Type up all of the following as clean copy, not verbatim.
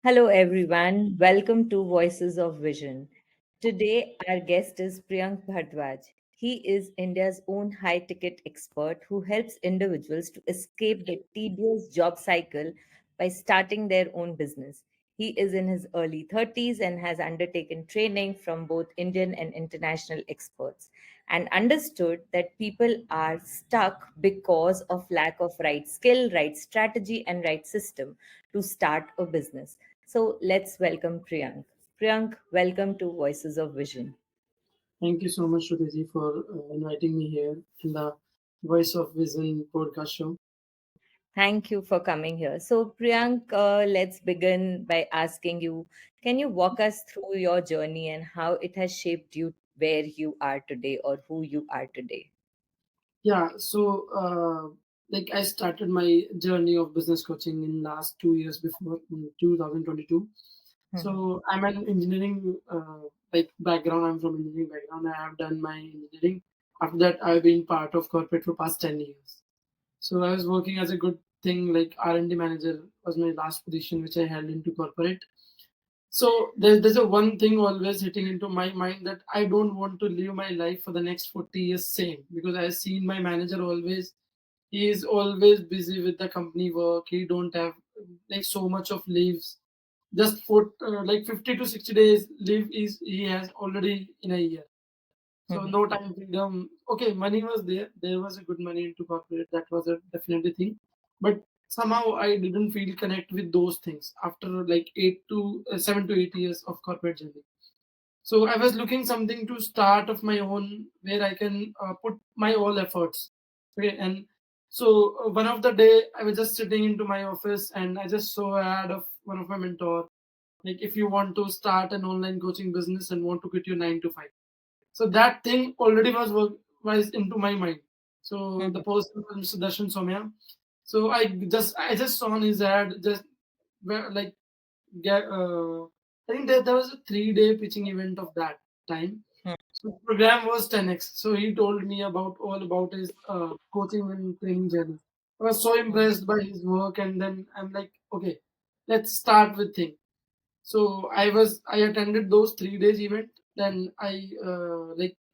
Hello, everyone. Welcome to Voices of Vision. Today, our guest is Priyank Bhardwaj. He is India's own high ticket expert who helps individuals to escape the tedious job cycle by starting their own business. He is in his early 30s and has undertaken training from both Indian and international experts and understood that people are stuck because of lack of right skill, right strategy, and right system to start a business. So let's welcome Priyank. Priyank, welcome to Voices of Vision. Thank you so much, Shruti, for inviting me here in the Voice of Vision podcast show. Thank you for coming here. So, Priyank, let's begin by asking you, can you walk us through your journey and how it has shaped you where you are today or who you are today? Yeah, so I started my journey of business coaching in last 2 years before in 2022. Mhm. So I'm an engineering background. I'm from engineering background. I have done my engineering. After that, I've been part of corporate for past 10 years. So I was working as a good thing like R&D manager was my last position which I held into corporate. So there's a one thing always hitting into my mind that I don't want to live my life for the next 40 years same because I've seen my manager always he is always busy with the company work. He don't have like so much of leaves. Just for like 50 to 60 days leave is he has already in a year. So Mhm. no time freedom. Okay, money was there. There was a good money into corporate. That was a definitely thing. But somehow I didn't feel connect with those things after like 7 to 8 years of corporate journey. So I was looking something to start of my own where I can put my all efforts. Okay, and so one of the day I was just sitting into my office and I just saw an ad of one of my mentor. Like if you want to start an online coaching business and want to quit your 9 to 5. So that thing already was into my mind. So the Mhm. person was Mr. Darshan Somya. So I just saw on his ad just like get I think there was a 3 day pitching event of that time. So program was 10x. So he told me about all about his coaching and training journey. I was so Mhm. impressed by his work, and then I'm like, okay, let's start with thing. So I attended those 3 days event. Then I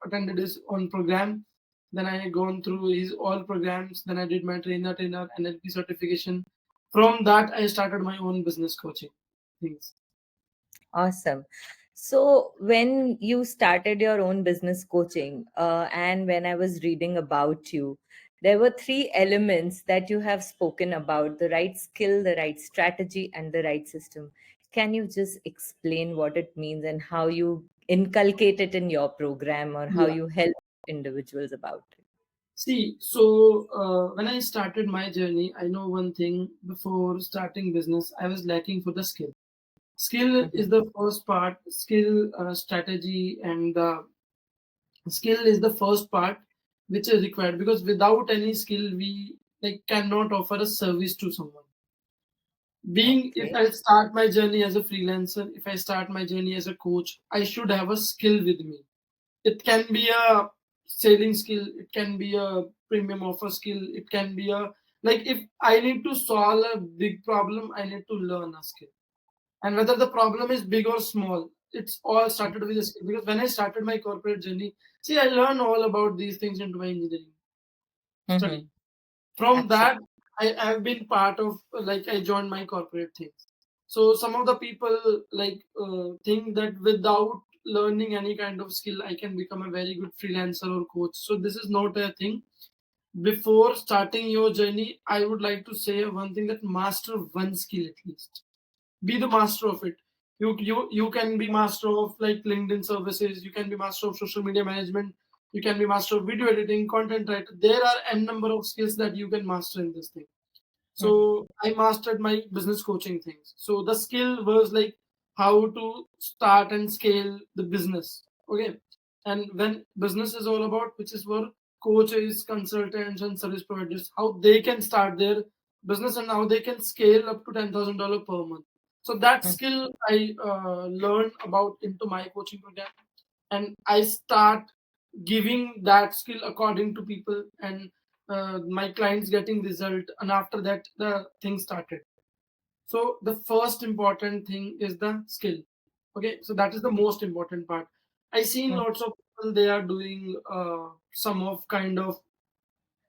attended his on program. Then I gone through his all programs. Then I did my trainer NLP certification. From that I started my own business coaching things. Awesome. So, when you started your own business coaching, and when I was reading about you, there were three elements that you have spoken about: the right skill, the right strategy, and the right system. Can you just explain what it means and how you inculcate it in your program or how Yeah. you help individuals about it? See, so when I started my journey, I know one thing before starting business, I was lacking for the skill. Skill Mhm. is the first part, skill, strategy, and the skill is the first part which is required because without any skill, we like cannot offer a service to someone. Being if Okay. I start my journey as a freelancer, if I start my journey as a coach, I should have a skill with me. It can be a selling skill, it can be a premium offer skill, it can be a like if I need to solve a big problem, I need to learn a skill. And whether the problem is big or small, it's all started with a skill. Because when I started my corporate journey, see, I learned all about these things into my engineering study. Mm-hmm. From that, Absolutely. I have been part of like I joined my corporate things. So some of the people think that without learning any kind of skill, I can become a very good freelancer or coach. So this is not a thing. Before starting your journey, I would like to say one thing that master one skill at least. Be the master of it. You can be master of like LinkedIn services. You can be master of social media management. You can be master of video editing, content writer. There are n number of skills that you can master in this thing. Mm-hmm. So I mastered my business coaching things. So the skill was like how to start and scale the business. Okay. And when business is all about, which is for coaches, consultants, and service providers, how they can start their business and how they can scale up to $10,000 per month. So that skill I learned about into my coaching program, and I start giving that skill according to people and my clients getting result, and after that the thing started. So the first important thing is the skill. Okay, so that is the most important part. I seen Mm. lots of people, they are doing some of kind of,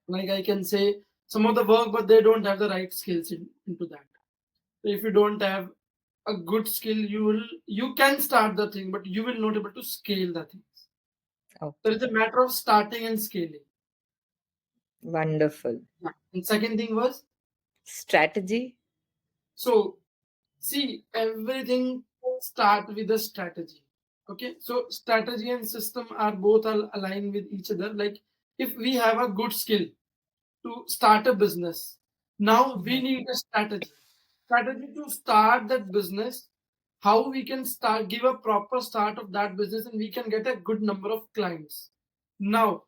like I can say, some of the work, but they don't have the right skills into that. So if you don't have a good skill, you can start the thing, but you will not able to scale the things. So Okay. it's a matter of starting and scaling. Wonderful. Yeah. And second thing was, Strategy? so see, everything start with a strategy. Okay, so strategy and system are both aligned with each other. Like if we have a good skill to start a business, now we Mhm. need a strategy to start that business, how we can start, give a proper start of that business, and we can get a good number of clients. Now,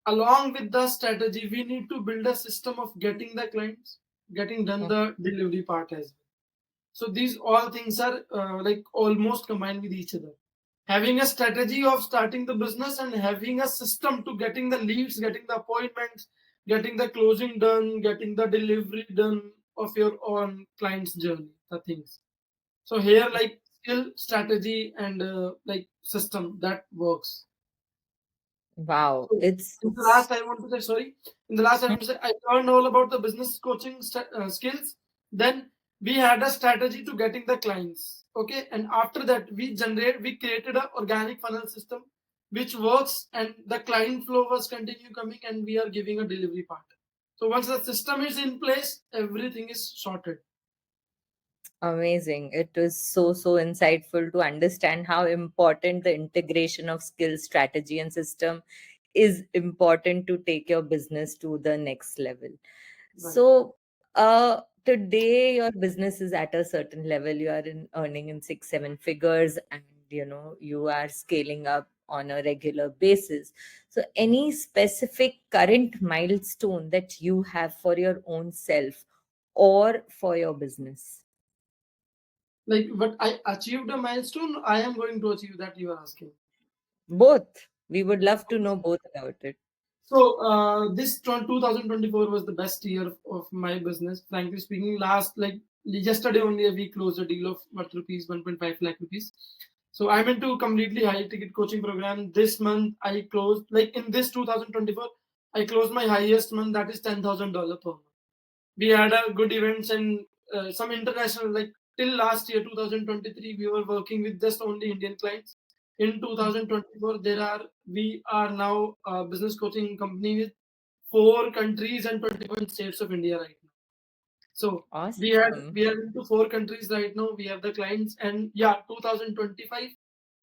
along with the strategy, we need to build a system of getting the clients, getting done Mm. the delivery part as well. So these all things are like almost combined with each other. Having a strategy of starting the business and having a system to getting the leads, getting the appointments, getting the closing done, getting the delivery done of your own client's journey, the things. So here, like skill, strategy, and like system that works. Wow. So in the last, I want to say sorry. In the last, I want to say I learned all about the business coaching skills. Then we had a strategy to getting the clients. Okay, and after that, we created a organic funnel system which works, and the client flow was continue coming, and we are giving a delivery part. So once the system is in place, everything is sorted. Amazing. It is so, so insightful to understand how important the integration of skill, strategy, and system is important to take your business to the next level. Right. So, today your business is at a certain level. You are earning in six, seven figures, and you are scaling up on a regular basis. So, any specific current milestone that you have for your own self or for your business? Like what I achieved a milestone, I am going to achieve that you are asking. Both. We would love to know both about it. So this 2024 was the best year of my business. Frankly speaking, last like yesterday only we closed a deal of what rupees 1.5 lakh rupees. So I'm into completely high ticket coaching program. This month I closed like in this 2024 I closed my highest month, that is $10,000 per month. We had a good events and some international, like till last year 2023 we were working with just only Indian clients. In 2024 we are now a business coaching company with 4 countries and 21 states of India right now. So Awesome. we are into 4 countries right now. We have the clients, and yeah, 2025.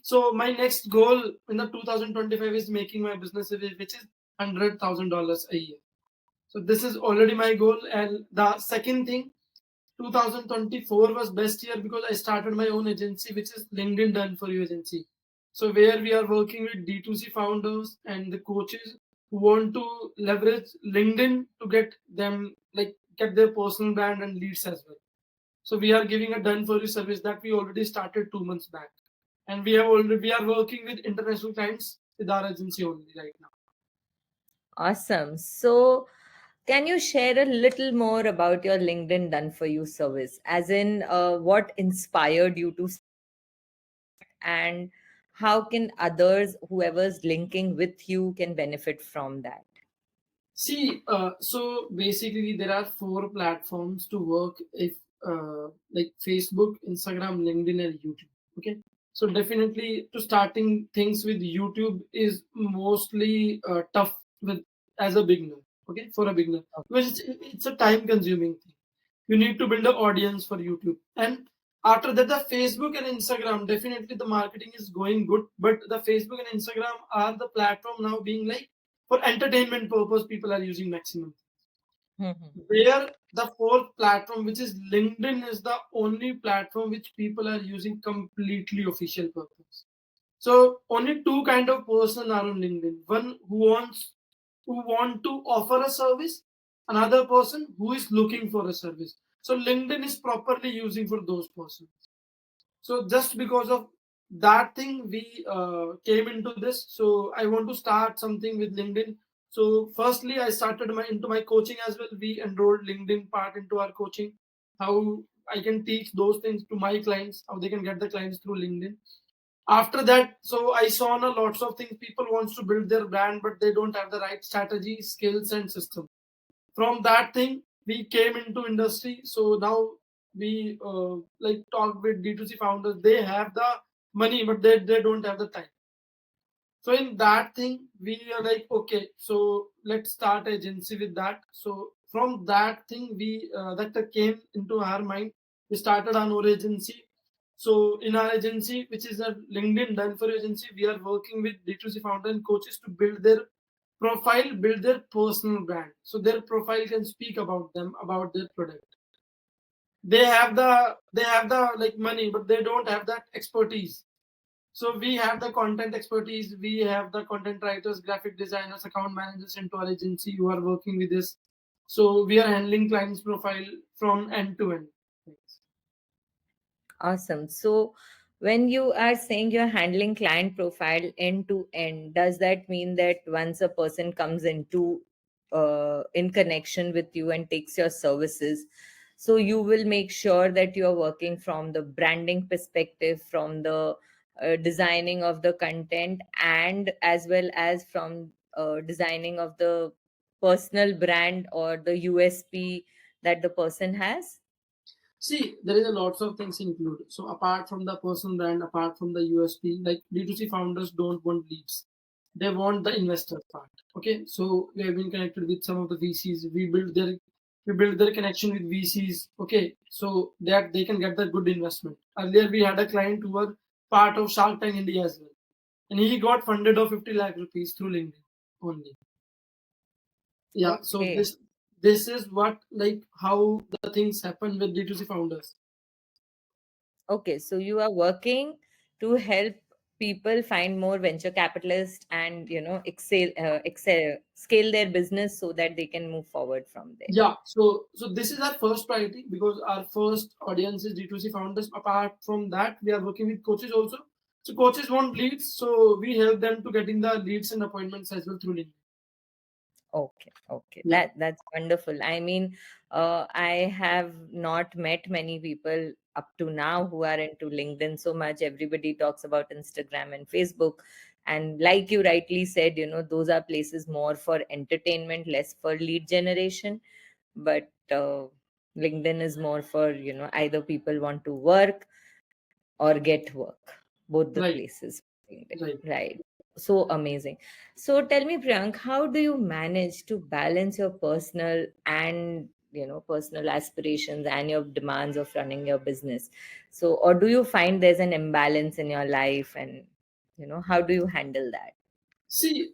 So my next goal in the 2025 is making my business which is $100,000 a year. So this is already my goal. And the second thing, 2024 was best year because I started my own agency, which is LinkedIn Done For You agency. So where we are working with D2C founders and the coaches who want to leverage LinkedIn to get them like get their personal brand and leads as well. So we are giving a Done For You service that we already started 2 months back, and we are working with international clients with our agency only right now. Awesome. So, can you share a little more about your LinkedIn Done For You service? As in, what inspired you to and how can others, whoever's linking with you, can benefit from that? See, so basically there are 4 platforms to work if like Facebook, Instagram, LinkedIn, and YouTube. Okay, so definitely to starting things with YouTube is mostly tough with as a beginner. Okay, for a beginner because it's a time consuming thing. You need to build an audience for YouTube, and after that the Facebook and Instagram, definitely the marketing is going good, but the Facebook and Instagram are the platform now being like for entertainment purpose people are using maximum. Mhm. Where the fourth platform, which is LinkedIn, is the only platform which people are using completely official purpose. So only two kind of person are on LinkedIn. One who want to offer a service, another person who is looking for a service. So LinkedIn is properly using for those persons. So just because of that thing, we came into this. So I want to start something with LinkedIn. So firstly, I started my into my coaching as well. We enrolled LinkedIn part into our coaching. How I can teach those things to my clients, how they can get the clients through LinkedIn. After that, so I saw on a lots of things, people wants to build their brand, but they don't have the right strategy, skills and system. From that thing we came into industry. So now we like talk with D2C founders. They have the money, but they don't have the time. So in that thing, we are like, okay, so let's start agency with that. So from that thing, we that came into our mind. We started our agency. So in our agency, which is a LinkedIn done for agency, we are working with D2C founder and coaches to build their profile, build their personal brand. So their profile can speak about them, about their product. They have the like money, but they don't have that expertise. So we have the content expertise, we have the content writers, graphic designers, account managers into our agency who are working with this. So we are handling clients' profile from end to end. Awesome. So, when you are saying you're handling client profile end to end, does that mean that once a person comes into in connection with you and takes your services, so you will make sure that you're working from the branding perspective, from the designing of the content, and as well as from designing of the personal brand or the USP that the person has? See, there is a lots of things included. So apart from the personal brand, apart from the USP, like D2C founders don't want leads. They want the investor part. Okay. So we have been connected with some of the VCs. We build their connection with VCs. Okay. So that they can get the good investment. Earlier we had a client who was part of Shark Tank India as well. And he got funded of 50 lakh rupees through LinkedIn only. Yeah. So Okay. this is what like how the things happen with D2C founders. Okay, so you are working to help people find more venture capitalists and excel scale their business so that they can move forward from there. Yeah, so this is our first priority because our first audience is D2C founders. Apart from that, we are working with coaches also. So coaches want leads, so we help them to getting the leads and appointments as well through LinkedIn. Okay, okay, Yeah, that's wonderful. I mean, I have not met many people up to now who are into LinkedIn so much. Everybody talks about Instagram and Facebook, and like you rightly said, those are places more for entertainment, less for lead generation. But LinkedIn is more for either people want to work or get work, both the right, places. right. Right. So amazing. So tell me, Priyank, how do you manage to balance your personal and personal aspirations and your demands of running your business? So, or do you find there's an imbalance in your life, and how do you handle that? See,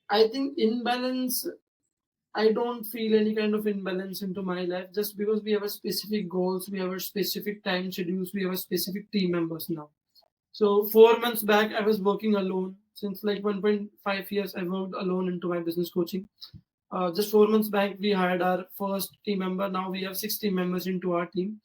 I think imbalance. I don't feel any kind of imbalance into my life just because we have a specific goals, we have a specific time schedules, we have a specific team members now. So 4 months back, I was working alone. Since like 1.5 years, I worked alone into my business coaching. Just 4 months back, we hired our first team member. Now we have 6 team members into our team.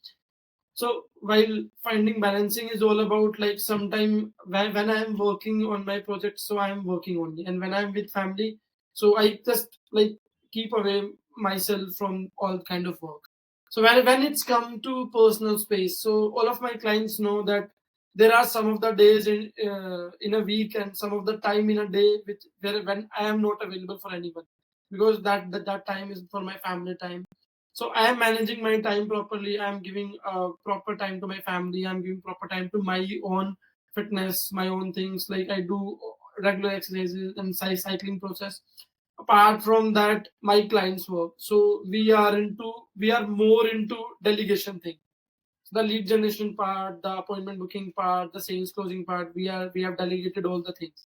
So while finding balancing is all about like sometime when I am working on my project, so I am working only, and when I'm with family, so I just like keep away myself from all kind of work. So when it's come to personal space, so all of my clients know that there are some of the days in a week and some of the time in a day which where when I am not available for anyone because that time is for my family time. So I am managing my time properly. I am giving proper time to my family. I'm giving proper time to my own fitness, my own things, like I do regular exercises and cycling process. Apart from that, my clients work, so we are more into delegation thing. So the lead generation part, the appointment booking part, the sales closing part, we have delegated all the things.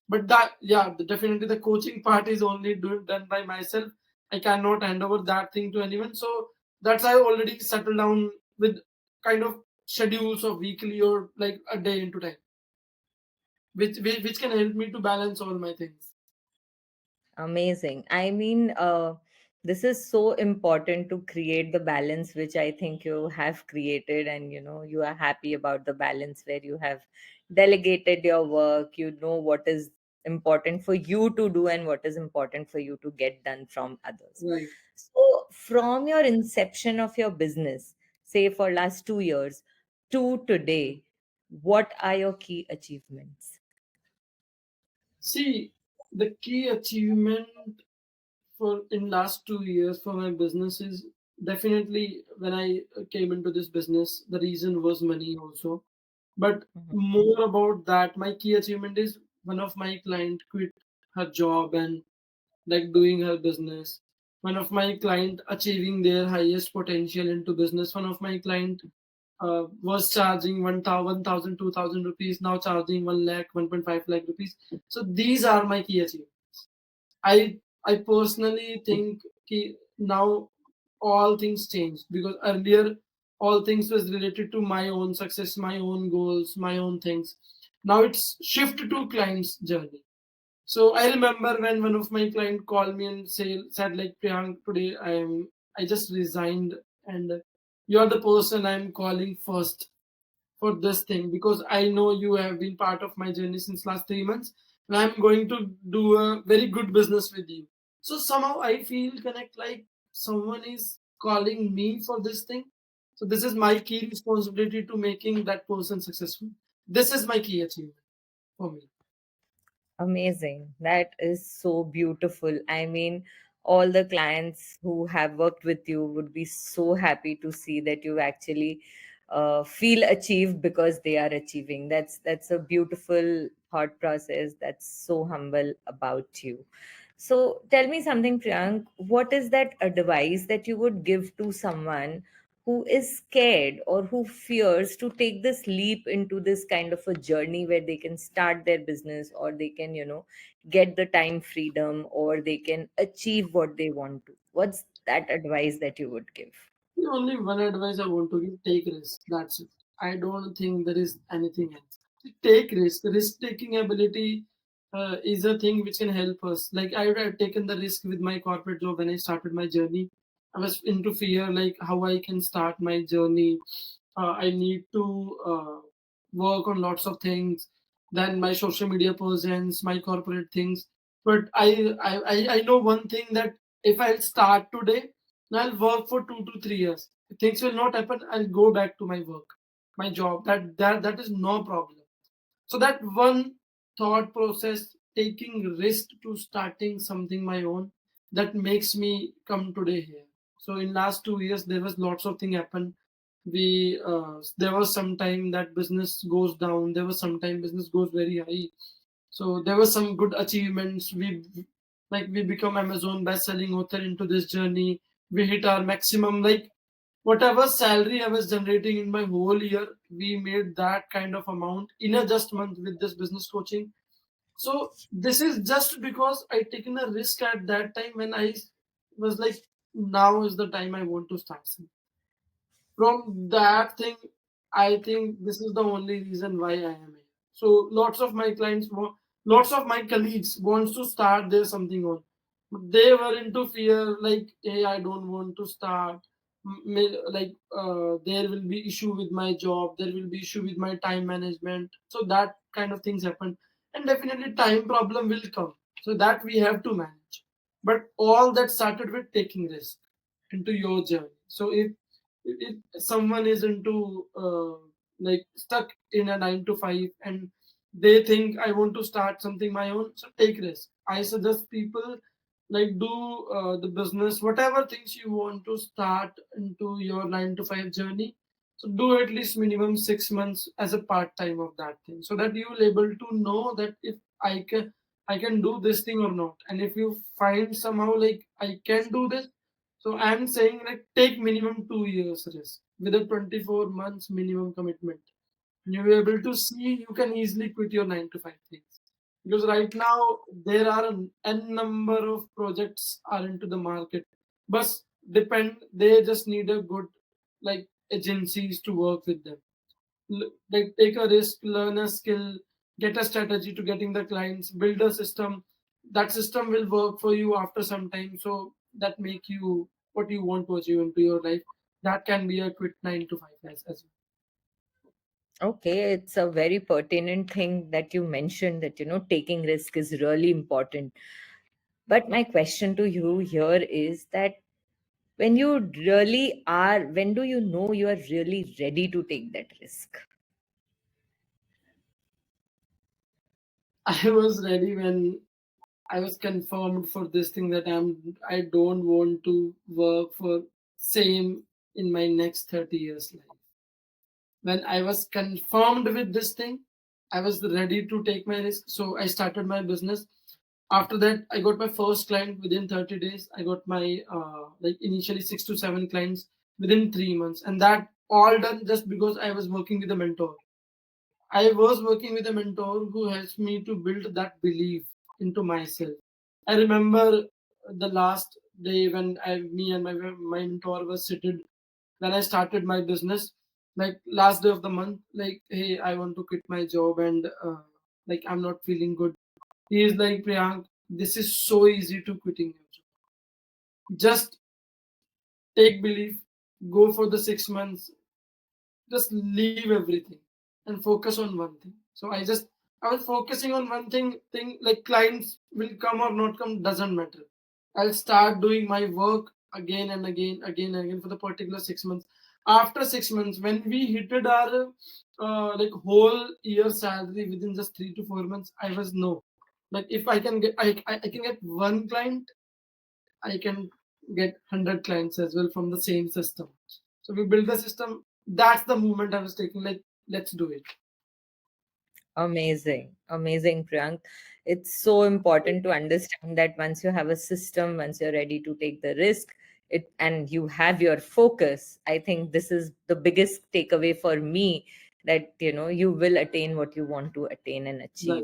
But that, yeah, definitely the coaching part is only done by myself. I cannot hand over that thing to anyone. So that's I already settled down with kind of schedules of weekly or like a day into time, which can help me to balance all my things. Amazing. I mean, this is so important to create the balance, which I think you have created, and you are happy about the balance where you have delegated your work. You know what is important for you to do and what is important for you to get done from others. Right. So, from your inception of your business, say for last 2 years to today, what are your key achievements? See, the key achievement for in last 2 years for my business is definitely when I came into this business, the reason was money also. But Mhm. more about that, my key achievement is one of my client quit her job and like doing her business. One of my client achieving their highest potential into business. One of my client was charging 1,000, 2,000 rupees, now charging 1 lakh, 1.5 lakh rupees. So these are my key achievements. I I personally think now all things changed because earlier all things was related to my own success, my own goals, my own things. Now it's shift to client's journey. So I remember when one of my client called me and said like Priyank, today I just resigned and you're the person I'm calling first for this thing because I know you have been part of my journey since last 3 months and I'm going to do a very good business with you. So somehow I feel connect like someone is calling me for this thing. So this is my key responsibility to making that person successful. This is my key achievement for me. Amazing. That is so beautiful. I mean, all the clients who have worked with you would be so happy to see that you actually feel achieved because they are achieving. That's a beautiful thought process. That's so humble about you. So tell me something, Priyank. What is that advice that you would give to someone who is scared or who fears to take this leap into this kind of a journey where they can start their business, or they can, get the time freedom, or they can achieve what they want to? What's that advice that you would give? The only one advice I want to give: take risk. That's it. I don't think there is anything else. Take risk. Risk taking ability is a thing which can help us. Like I would have taken the risk with my corporate job when I started my journey. I was into fear, like how I can start my journey. I need to work on lots of things. Then my social media presence, my corporate things. But I know one thing that if I start today, and I'll work for 2 to 3 years. If things will not happen, I'll go back to my work, my job. That is no problem. So that one thought process, taking risk to starting something my own, that makes me come today here. So in last 2 years, there was lots of thing happen. We there was some time that business goes down. There was some time business goes very high. So there were some good achievements. We become Amazon best-selling author into this journey. We hit our maximum, like whatever salary I was generating in my whole year, we made that kind of amount in a just month with this business coaching. So this is just because I taken a risk at that time when I was like, now is the time I want to start something. From that thing, I think this is the only reason why I am here. So lots of my clients lots of my colleagues wants to start their something on, but they were into fear like, hey, I don't want to start. Like there will be issue with my job, there will be issue with my time management, so that kind of things happen. And definitely time problem will come, so that we have to manage. But all that started with taking risk into your journey. So if someone is into like stuck in a 9 to 5 and they think I want to start something my own, so take risk. I suggest people like do the business, whatever things you want to start into your 9 to 5 journey. So do at least minimum 6 months as a part time of that thing, so that you will able to know that if I can do this thing or not. And if you find somehow like I can do this, so I'm saying like take minimum 2 years risk with a 24 months minimum commitment. You'll be able to see you can easily quit your 9 to 5 things. Because right now there are an n number of projects are into the market. But they just need a good like agencies to work with them. Like take a risk, learn a skill, get a strategy to getting the clients, build a system. That system will work for you after some time. So that make you what you want to achieve into your life. That can be a quit 9 to 5 as well. Okay, it's a very pertinent thing that you mentioned, that taking risk is really important. But my question to you here is that When you really are, when do you know you are really ready to take that risk? I was ready when I was confirmed for this thing that I don't want to work for same in my next 30 years life. When I was confirmed with this thing, I was ready to take my risk. So I started my business. After that, I got my first client within 30 days. I got my like initially 6 to 7 clients within 3 months, and that all done just because I was working with a mentor. I was working with a mentor who helps me to build that belief into myself. I remember the last day when me and my mentor was seated when I started my business, like last day of the month, like, hey, I want to quit my job and like I'm not feeling good. He is like, Priyank, this is so easy to quitting your job. Just take belief, go for the 6 months, just leave everything and focus on one thing. So I was focusing on one thing, like clients will come or not come doesn't matter. I'll start doing my work again and again and again for the particular 6 months. After 6 months, when we hit our like whole year salary within just 3 to 4 months, I was no. Like if I can get I can get one client, I can get 100 clients as well from the same system. So we build the system. That's the movement I was taking. Like, let's do it. Amazing, amazing, Priyank. It's so important to understand that once you have a system, once you're ready to take the risk, it and you have your focus. I think this is the biggest takeaway for me, that you will attain what you want to attain and achieve. Right.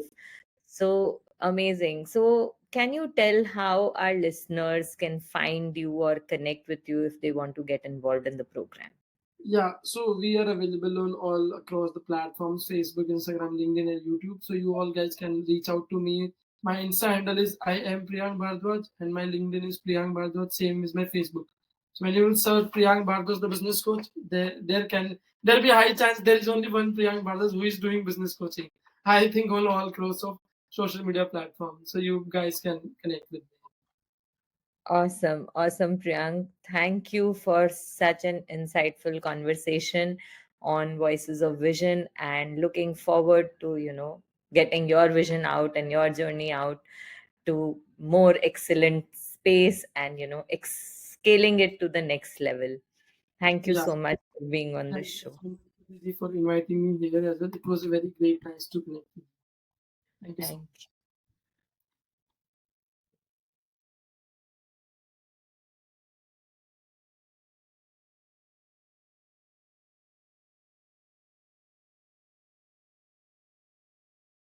So amazing. So can you tell how our listeners can find you or connect with you if they want to get involved in the program? Yeah, so we are available on all across the platforms: Facebook, Instagram, LinkedIn, and YouTube. So you all guys can reach out to me. My Insta handle is I am Priyank Bhardwaj, and my LinkedIn is Priyank Bhardwaj. Same is my Facebook. So when you will search Priyank Bhardwaj, the business coach, there be a high chance there is only one Priyank Bhardwaj who is doing business coaching. I think on all across of social media platforms. So you guys can connect with me. Awesome, awesome, Priyank. Thank you for such an insightful conversation on Voices of Vision, and looking forward to, getting your vision out and your journey out to more excellent space and, scaling it to the next level. Thank you Yeah. so much for being on this Thank you show. so much for inviting me here as well. It was a very great nice to connect with you. Thank you so Thank much.